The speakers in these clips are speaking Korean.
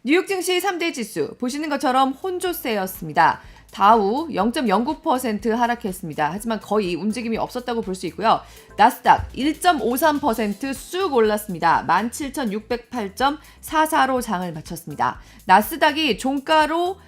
뉴욕 증시 3대 지수 보시는 것처럼 혼조세였습니다. 다우 0.09% 하락했습니다. 하지만 거의 움직임이 없었다고 볼 수 있고요. 나스닥 1.53% 쑥 올랐습니다. 17,608.44로 장을 마쳤습니다. 나스닥이 종가로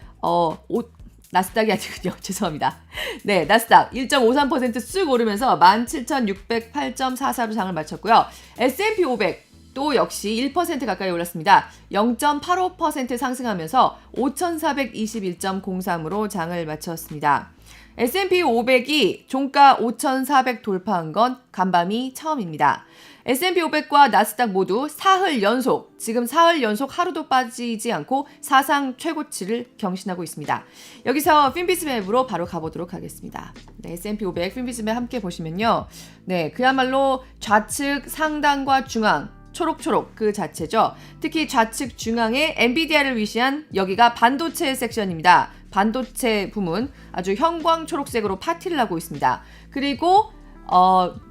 나스닥이 아니군요. 죄송합니다. 네, 나스닥 1.53% 쑥 오르면서 17,608.44로 장을 마쳤고요. S&P 500 또 역시 1% 가까이 올랐습니다. 0.85% 상승하면서 5,421.03으로 장을 마쳤습니다. S&P 500이 종가 5,400 돌파한 건 간밤이 처음입니다. S&P 500과 나스닥 모두 사흘 연속, 지금 사흘 연속 하루도 빠지지 않고 사상 최고치를 경신하고 있습니다. 여기서 핀비즈맵으로 바로 가보도록 하겠습니다. 네, S&P 500 핀비즈맵 함께 보시면요. 네, 그야말로 좌측 상단과 중앙, 초록초록 그 자체죠. 특히 좌측 중앙에 엔비디아를 위시한 여기가 반도체 섹션입니다. 반도체 부문 아주 형광 초록색으로 파티를 하고 있습니다. 그리고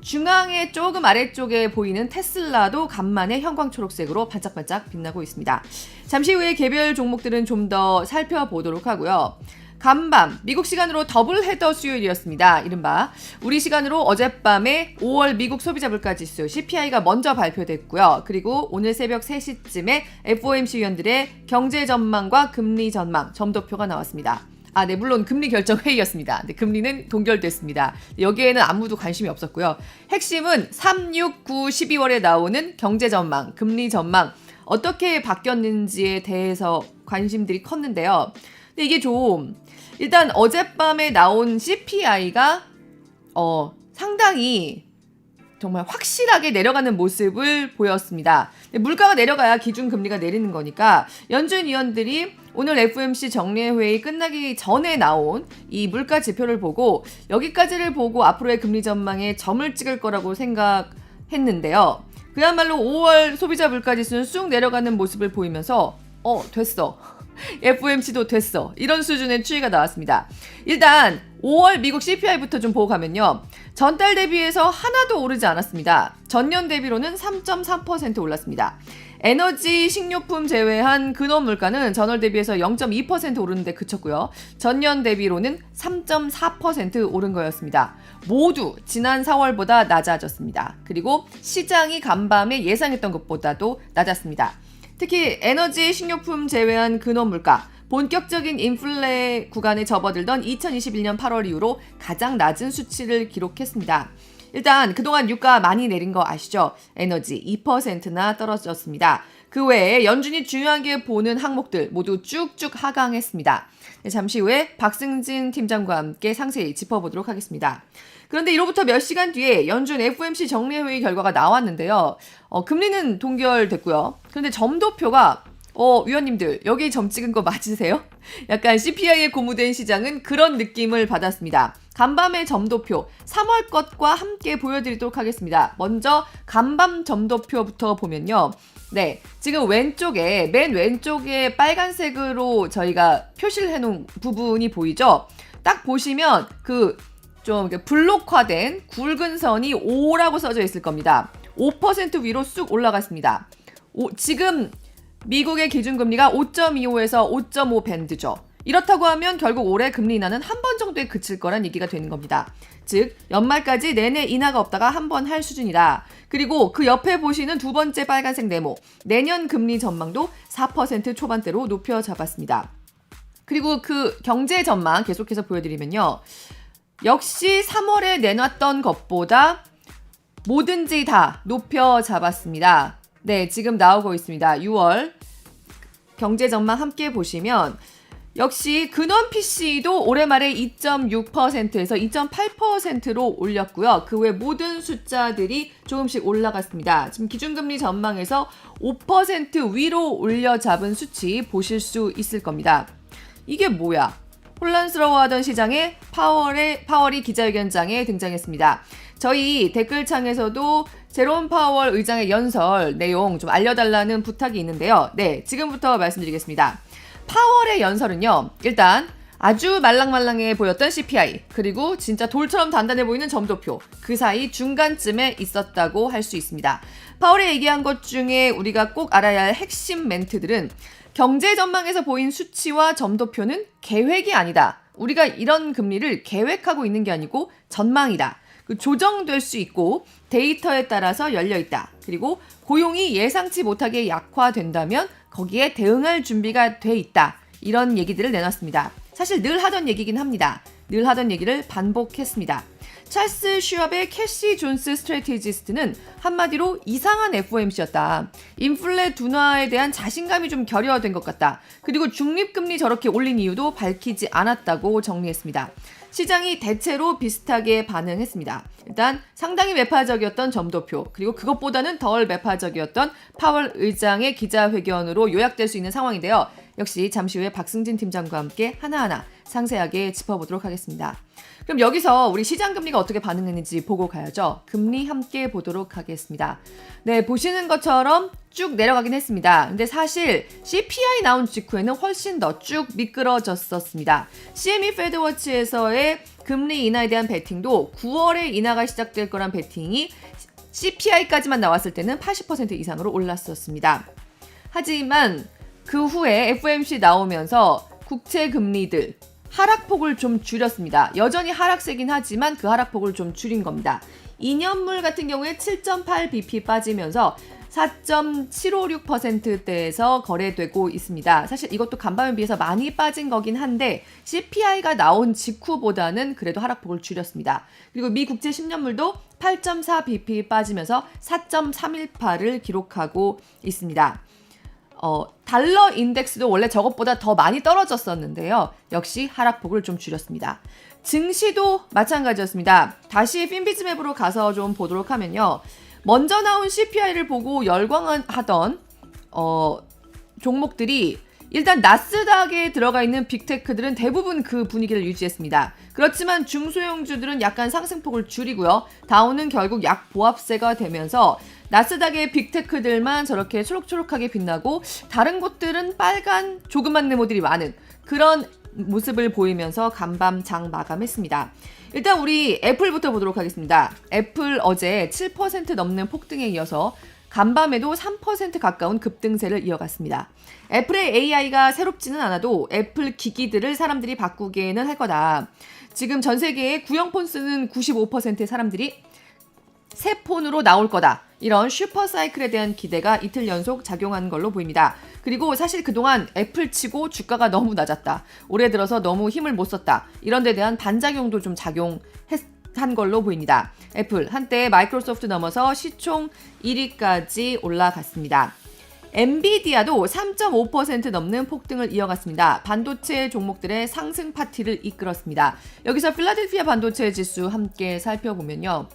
중앙의 조금 아래쪽에 보이는 테슬라도 간만에 형광 초록색으로 반짝반짝 빛나고 있습니다. 잠시 후에 개별 종목들은 좀 더 살펴보도록 하고요. 간밤 미국 시간으로 더블 헤더 수요일이었습니다. 이른바 우리 시간으로 어젯밤에 5월 미국 소비자 물가지수 CPI가 먼저 발표됐고요. 그리고 오늘 새벽 3시쯤에 FOMC 위원들의 경제 전망과 금리 전망 점도표가 나왔습니다. 네, 물론 금리 결정 회의였습니다. 네, 금리는 동결됐습니다. 여기에는 아무도 관심이 없었고요. 핵심은 3, 6, 9, 12월에 나오는 경제 전망, 금리 전망 어떻게 바뀌었는지에 대해서 관심들이 컸는데요. 근데 이게 좀 일단 어젯밤에 나온 CPI가 상당히 정말 확실하게 내려가는 모습을 보였습니다. 물가가 내려가야 기준금리가 내리는 거니까 연준 위원들이 오늘 FOMC 정례회의 끝나기 전에 나온 이 물가 지표를 보고 여기까지를 보고 앞으로의 금리 전망에 점을 찍을 거라고 생각했는데요. 그야말로 5월 소비자 물가지수는 쑥 내려가는 모습을 보이면서 됐어. FOMC도 됐어. 이런 수준의 추이가 나왔습니다. 일단 5월 미국 CPI부터 좀 보고 가면요. 전달 대비해서 하나도 오르지 않았습니다. 전년 대비로는 3.3% 올랐습니다. 에너지, 식료품 제외한 근원 물가는 전월 대비해서 0.2% 오르는데 그쳤고요. 전년 대비로는 3.4% 오른 거였습니다. 모두 지난 4월보다 낮아졌습니다. 그리고 시장이 간밤에 예상했던 것보다도 낮았습니다. 특히 에너지, 식료품 제외한 근원 물가, 본격적인 인플레 구간에 접어들던 2021년 8월 이후로 가장 낮은 수치를 기록했습니다. 일단 그동안 유가 많이 내린 거 아시죠? 에너지 2%나 떨어졌습니다. 그 외에 연준이 중요하게 보는 항목들 모두 쭉쭉 하강했습니다. 잠시 후에 박승진 팀장과 함께 상세히 짚어보도록 하겠습니다. 그런데 이로부터 몇 시간 뒤에 연준 FOMC 정례회의 결과가 나왔는데요. 금리는 동결됐고요. 그런데 점도표가 위원님들 여기 점 찍은 거 맞으세요? 약간 CPI에 고무된 시장은 그런 느낌을 받았습니다. 간밤의 점도표 3월 것과 함께 보여드리도록 하겠습니다. 먼저 간밤 점도표부터 보면요. 네, 지금 왼쪽에 맨 왼쪽에 빨간색으로 저희가 표시를 해놓은 부분이 보이죠? 딱 보시면 좀 블록화된 굵은 선이 5라고 써져 있을 겁니다. 5% 위로 쑥 올라갔습니다. 지금 미국의 기준금리가 5.25에서 5.5 밴드죠. 이렇다고 하면 결국 올해 금리 인하는 한 번 정도에 그칠 거란 얘기가 되는 겁니다. 즉 연말까지 내내 인하가 없다가 한 번 할 수준이다. 그리고 그 옆에 보시는 두 번째 빨간색 네모, 내년 금리 전망도 4% 초반대로 높여 잡았습니다. 그리고 그 경제 전망 계속해서 보여드리면요. 역시 3월에 내놨던 것보다 뭐든지 다 높여 잡았습니다. 네, 지금 나오고 있습니다. 6월 경제 전망 함께 보시면 역시 근원 PC도 올해 말에 2.6%에서 2.8%로 올렸고요. 그 외 모든 숫자들이 조금씩 올라갔습니다. 지금 기준금리 전망에서 5% 위로 올려 잡은 수치 보실 수 있을 겁니다. 이게 뭐야? 혼란스러워하던 시장에 파월이 기자회견장에 등장했습니다. 저희 댓글창에서도 제롬 파월 의장의 연설 내용 좀 알려달라는 부탁이 있는데요. 네, 지금부터 말씀드리겠습니다. 파월의 연설은요. 일단 아주 말랑말랑해 보였던 CPI 그리고 진짜 돌처럼 단단해 보이는 점도표 그 사이 중간쯤에 있었다고 할 수 있습니다. 파월이 얘기한 것 중에 우리가 꼭 알아야 할 핵심 멘트들은 경제 전망에서 보인 수치와 점도표는 계획이 아니다. 우리가 이런 금리를 계획하고 있는 게 아니고 전망이다. 조정될 수 있고 데이터에 따라서 열려있다. 그리고 고용이 예상치 못하게 약화된다면 거기에 대응할 준비가 돼 있다. 이런 얘기들을 내놨습니다. 사실 늘 하던 얘기긴 합니다. 늘 하던 얘기를 반복했습니다. 찰스 슈왑의 캐시 존스 스트래티지스트는 한마디로 이상한 FOMC였다. 인플레 둔화에 대한 자신감이 좀 결여된 것 같다. 그리고 중립금리 저렇게 올린 이유도 밝히지 않았다고 정리했습니다. 시장이 대체로 비슷하게 반응했습니다. 일단 상당히 매파적이었던 점도표, 그리고 그것보다는 덜 매파적이었던 파월 의장의 기자회견으로 요약될 수 있는 상황인데요. 역시 잠시 후에 박승진 팀장과 함께 하나하나 상세하게 짚어보도록 하겠습니다. 그럼 여기서 우리 시장 금리가 어떻게 반응했는지 보고 가야죠. 금리 함께 보도록 하겠습니다. 네, 보시는 것처럼 쭉 내려가긴 했습니다. 근데 사실 CPI 나온 직후에는 훨씬 더 쭉 미끄러졌었습니다. CME 페드워치에서의 금리 인하에 대한 베팅도 9월에 인하가 시작될 거란 베팅이 CPI까지만 나왔을 때는 80% 이상으로 올랐었습니다. 하지만 그 후에 FOMC 나오면서 국채 금리들 하락폭을 좀 줄였습니다. 여전히 하락세긴 하지만 그 하락폭을 좀 줄인 겁니다. 2년물 같은 경우에 7.8bp 빠지면서 4.756%대에서 거래되고 있습니다. 사실 이것도 간밤에 비해서 많이 빠진 거긴 한데 CPI가 나온 직후보다는 그래도 하락폭을 줄였습니다. 그리고 미 국채 10년물도 8.4bp 빠지면서 4.318을 기록하고 있습니다. 달러 인덱스도 원래 저것보다 더 많이 떨어졌었는데요. 역시 하락폭을 좀 줄였습니다. 증시도 마찬가지였습니다. 다시 핀비즈맵으로 가서 좀 보도록 하면요. 먼저 나온 CPI를 보고 열광하던 종목들이 일단 나스닥에 들어가 있는 빅테크들은 대부분 그 분위기를 유지했습니다. 그렇지만 중소형주들은 약간 상승폭을 줄이고요. 다우는 결국 약보합세가 되면서 나스닥의 빅테크들만 저렇게 초록초록하게 빛나고 다른 곳들은 빨간 조그만 네모들이 많은 그런 모습을 보이면서 간밤 장 마감했습니다. 일단 우리 애플부터 보도록 하겠습니다. 애플 어제 7% 넘는 폭등에 이어서 간밤에도 3% 가까운 급등세를 이어갔습니다. 애플의 AI가 새롭지는 않아도 애플 기기들을 사람들이 바꾸기에는 할 거다. 지금 전 세계에 구형폰 쓰는 95%의 사람들이 새 폰으로 나올 거다. 이런 슈퍼사이클에 대한 기대가 이틀 연속 작용한 걸로 보입니다. 그리고 사실 그동안 애플치고 주가가 너무 낮았다. 올해 들어서 너무 힘을 못 썼다. 이런 데 대한 반작용도 좀 작용한 걸로 보입니다. 애플 한때 마이크로소프트 넘어서 시총 1위까지 올라갔습니다. 엔비디아도 3.5% 넘는 폭등을 이어갔습니다. 반도체 종목들의 상승 파티를 이끌었습니다. 여기서 필라델피아 반도체 지수 함께 살펴보면요.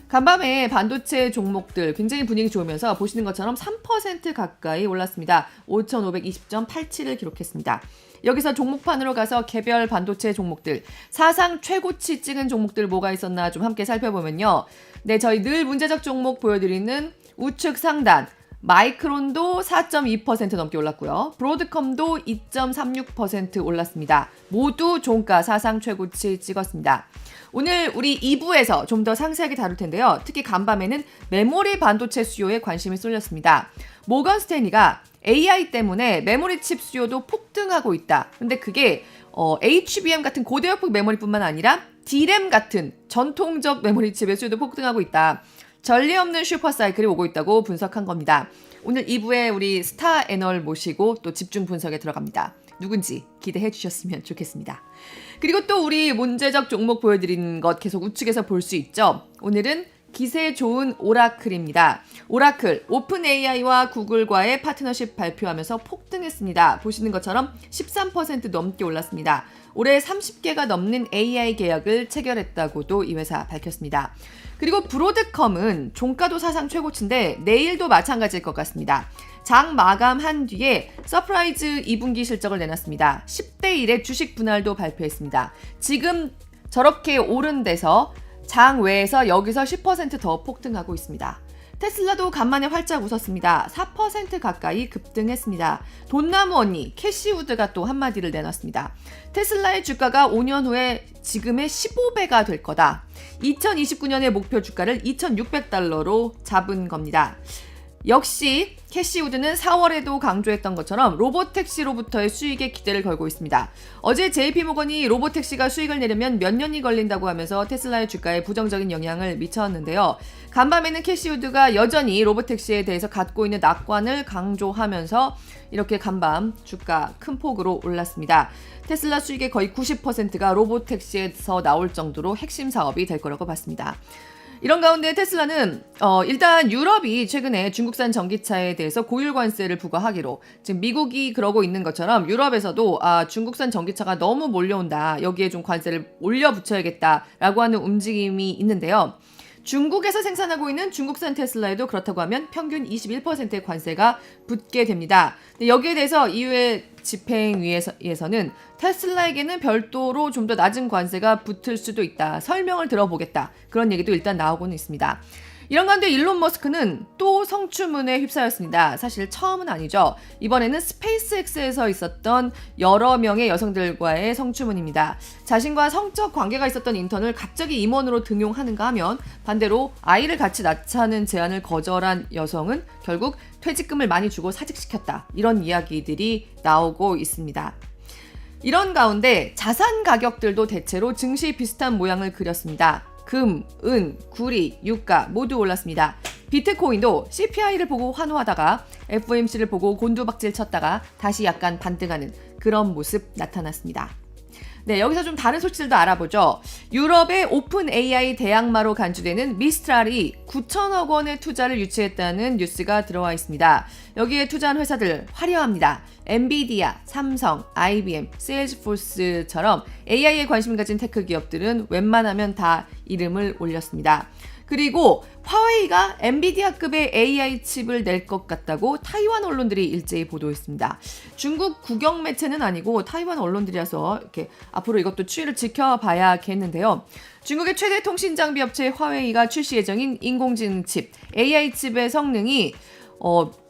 간밤에 반도체 종목들 굉장히 분위기 좋으면서 보시는 것처럼 3% 가까이 올랐습니다. 5,520.87을 기록했습니다. 여기서 종목판으로 가서 개별 반도체 종목들, 사상 최고치 찍은 종목들 뭐가 있었나 좀 함께 살펴보면요. 네, 저희 늘 문제적 종목 보여드리는 우측 상단, 마이크론도 4.2% 넘게 올랐고요. 브로드컴도 2.36% 올랐습니다. 모두 종가 사상 최고치 찍었습니다. 오늘 우리 2부에서 좀 더 상세하게 다룰 텐데요. 특히 간밤에는 메모리 반도체 수요에 관심이 쏠렸습니다. 모건 스탠리가 AI 때문에 메모리 칩 수요도 폭등하고 있다. 근데 그게 HBM 같은 고대역폭 메모리뿐만 아니라 D램 같은 전통적 메모리 칩의 수요도 폭등하고 있다. 전례 없는 슈퍼사이클이 오고 있다고 분석한 겁니다. 오늘 2부에 우리 스타 애널 모시고 또 집중 분석에 들어갑니다. 누군지 기대해 주셨으면 좋겠습니다. 그리고 또 우리 문제적 종목 보여드린 것 계속 우측에서 볼 수 있죠. 오늘은 기세 좋은 오라클입니다. 오라클, 오픈 AI와 구글과의 파트너십 발표하면서 폭등했습니다. 보시는 것처럼 13% 넘게 올랐습니다. 올해 30개가 넘는 AI 계약을 체결했다고도 이 회사 밝혔습니다. 그리고 브로드컴은 종가도 사상 최고치인데 내일도 마찬가지일 것 같습니다. 장 마감한 뒤에 서프라이즈 2분기 실적을 내놨습니다. 10대 1의 주식 분할도 발표했습니다. 지금 저렇게 오른 데서 장 외에서 여기서 10% 더 폭등하고 있습니다. 테슬라도 간만에 활짝 웃었습니다. 4% 가까이 급등했습니다. 돈나무 언니 캐시우드가 또 한마디를 내놨습니다. 테슬라의 주가가 5년 후에 지금의 15배가 될 거다. 2029년의 목표 주가를 $2,600로 잡은 겁니다. 역시 캐시우드는 4월에도 강조했던 것처럼 로보택시로부터의 수익에 기대를 걸고 있습니다. 어제 JP모건이 로보택시가 수익을 내려면 몇 년이 걸린다고 하면서 테슬라의 주가에 부정적인 영향을 미쳤는데요. 간밤에는 캐시우드가 여전히 로보택시에 대해서 갖고 있는 낙관을 강조하면서 이렇게 간밤 주가 큰 폭으로 올랐습니다. 테슬라 수익의 거의 90%가 로보택시에서 나올 정도로 핵심 사업이 될 거라고 봤습니다. 이런 가운데 테슬라는 일단 유럽이 최근에 중국산 전기차에 대해서 고율 관세를 부과하기로, 지금 미국이 그러고 있는 것처럼 유럽에서도 중국산 전기차가 너무 몰려온다, 여기에 좀 관세를 올려 붙여야겠다라고 하는 움직임이 있는데요. 중국에서 생산하고 있는 중국산 테슬라에도 그렇다고 하면 평균 21%의 관세가 붙게 됩니다. 여기에 대해서 EU의 집행위에서는 테슬라에게는 별도로 좀 더 낮은 관세가 붙을 수도 있다, 설명을 들어보겠다, 그런 얘기도 일단 나오고는 있습니다. 이런 가운데 일론 머스크는 또 성추문에 휩싸였습니다. 사실 처음은 아니죠. 이번에는 스페이스X에서 있었던 여러 명의 여성들과의 성추문입니다. 자신과 성적 관계가 있었던 인턴을 갑자기 임원으로 등용하는가 하면, 반대로 아이를 같이 낳자는 제안을 거절한 여성은 결국 퇴직금을 많이 주고 사직시켰다, 이런 이야기들이 나오고 있습니다. 이런 가운데 자산 가격들도 대체로 증시 비슷한 모양을 그렸습니다. 금, 은, 구리, 유가 모두 올랐습니다. 비트코인도 CPI를 보고 환호하다가 FOMC를 보고 곤두박질 쳤다가 다시 약간 반등하는 그런 모습 나타났습니다. 네, 여기서 좀 다른 소식들도 알아보죠. 유럽의 오픈 AI 대항마로 간주되는 미스트랄이 9천억 원의 투자를 유치했다는 뉴스가 들어와 있습니다. 여기에 투자한 회사들 화려합니다. 엔비디아, 삼성, IBM, 세일즈포스처럼 AI에 관심 가진 테크 기업들은 웬만하면 다 이름을 올렸습니다. 그리고 화웨이가 엔비디아급의 AI 칩을 낼 것 같다고 타이완 언론들이 일제히 보도했습니다. 중국 국영 매체는 아니고 타이완 언론들이라서 이렇게 앞으로 이것도 추이를 지켜봐야겠는데요. 중국의 최대 통신 장비 업체 화웨이가 출시 예정인 인공지능 칩, AI 칩의 성능이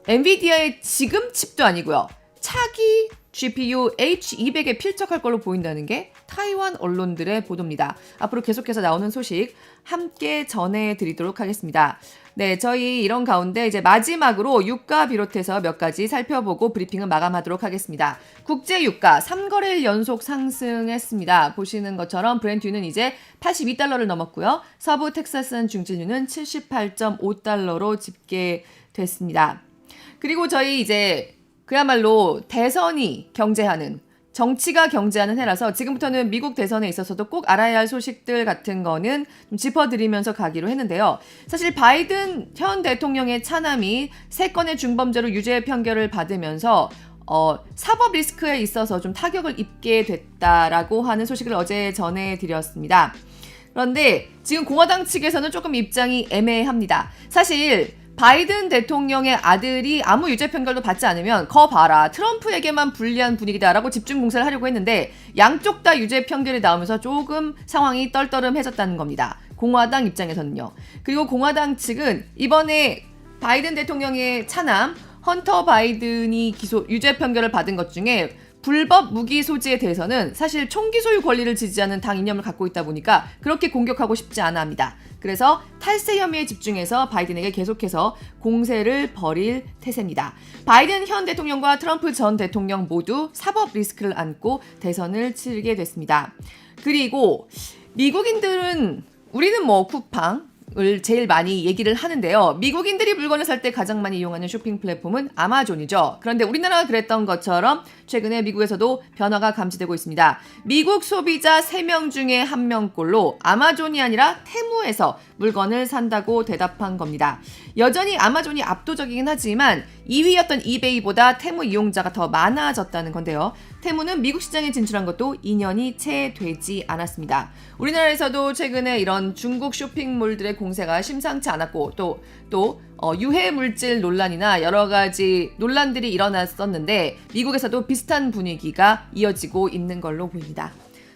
엔비디아의 지금 칩도 아니고요, 차기 GPU H200에 필적할 걸로 보인다는 게 타이완 언론들의 보도입니다. 앞으로 계속해서 나오는 소식 함께 전해드리도록 하겠습니다. 네, 저희 이런 가운데 이제 마지막으로 유가 비롯해서 몇 가지 살펴보고 브리핑을 마감하도록 하겠습니다. 국제 유가 3거래일 연속 상승했습니다. 보시는 것처럼 브렌트유는 이제 82달러를 넘었고요. 서부 텍사스산 중진유는 78.5달러로 집계됐습니다. 그리고 저희 이제 그야말로 대선이 경제하는, 정치가 경제하는 해라서 지금부터는 미국 대선에 있어서도 꼭 알아야 할 소식들 같은 거는 좀 짚어드리면서 가기로 했는데요. 사실 바이든 현 대통령의 차남이 3건의 중범죄로 유죄 판결을 받으면서 사법 리스크에 있어서 좀 타격을 입게 됐다라고 하는 소식을 어제 전해드렸습니다. 그런데 지금 공화당 측에서는 조금 입장이 애매합니다. 사실 바이든 대통령의 아들이 아무 유죄 판결도 받지 않으면 거 봐라, 트럼프에게만 불리한 분위기다라고 집중 공세를 하려고 했는데 양쪽 다 유죄 판결이 나오면서 조금 상황이 떨떠름해졌다는 겁니다. 공화당 입장에서는요. 그리고 공화당 측은 이번에 바이든 대통령의 차남 헌터 바이든이 유죄 판결을 받은 것 중에 불법 무기 소지에 대해서는 사실 총기 소유 권리를 지지하는 당 이념을 갖고 있다 보니까 그렇게 공격하고 싶지 않아 합니다. 그래서 탈세 혐의에 집중해서 바이든에게 계속해서 공세를 벌일 태세입니다. 바이든 현 대통령과 트럼프 전 대통령 모두 사법 리스크를 안고 대선을 치르게 됐습니다. 그리고 미국인들은 우리는 뭐 쿠팡을 제일 많이 얘기를 하는데요. 미국인들이 물건을 살 때 가장 많이 이용하는 쇼핑 플랫폼은 아마존이죠. 그런데 우리나라가 그랬던 것처럼 최근에 미국에서도 변화가 감지되고 있습니다. 미국 소비자 3명 중에 1명꼴로 아마존이 아니라 테무에서 물건을 산다고 대답한 겁니다. 여전히 아마존이 압도적이긴 하지만 2위였던 이베이보다 테무 이용자가 더 많아졌다는 건데요. 테무는 미국 시장에 진출한 것도 2년이 채 되지 않았습니다. 우리나라에서도 최근에 이런 중국 쇼핑몰들의 공세가 심상치 않았고 또 유해 물질 논란이나 여러 가지 논란들이 일어났었는데 미국에서도 비슷한 분위기가 이어지고 있는 걸로 보입니다.